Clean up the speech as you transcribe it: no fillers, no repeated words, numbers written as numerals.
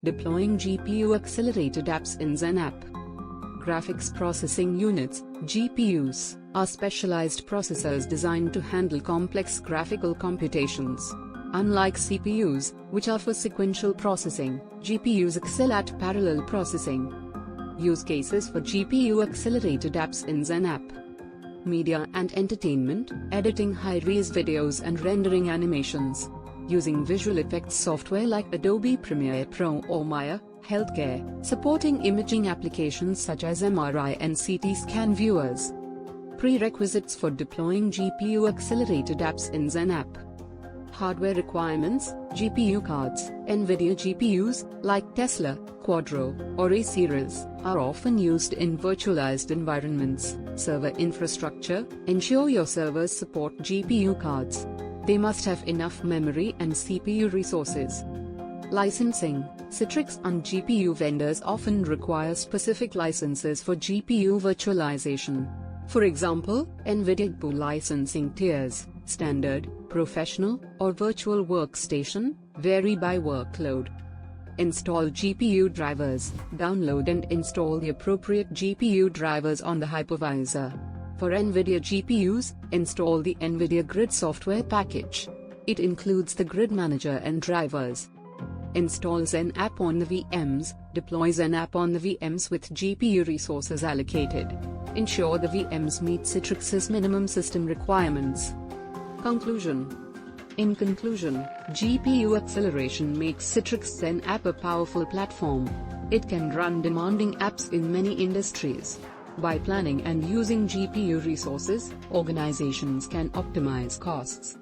Deploying GPU-accelerated apps in XenApp. Graphics processing units, GPUs, are specialized processors designed to handle complex graphical computations. Unlike CPUs, which are for sequential processing, GPUs excel at parallel processing. Use cases for GPU-accelerated apps in XenApp. Media and entertainment, editing high-res videos and rendering animations. Using visual effects software like Adobe Premiere Pro or Maya. Healthcare, supporting imaging applications such as MRI and CT scan viewers. Prerequisites for deploying GPU-accelerated apps in XenApp. Hardware requirements: GPU cards. NVIDIA GPUs, like Tesla, Quadro, or A-series, are often used in virtualized environments. Server infrastructure: ensure your servers support GPU cards. They must have enough memory and CPU resources. Licensing: Citrix and GPU vendors often require specific licenses for GPU virtualization. For example, NVIDIA GPU licensing tiers, standard, professional, or virtual workstation, vary by workload. Install GPU drivers. Download and install the appropriate GPU drivers on the hypervisor. For NVIDIA GPUs, install the NVIDIA Grid software package. It includes the Grid Manager and drivers. Install XenApp on the VMs. Deploy XenApp on the VMs with GPU resources allocated. Ensure the VMs meet Citrix's minimum system requirements. Conclusion. In conclusion, GPU acceleration makes Citrix XenApp a powerful platform. It can run demanding apps in many industries. By planning and using GPU resources, organizations can optimize costs,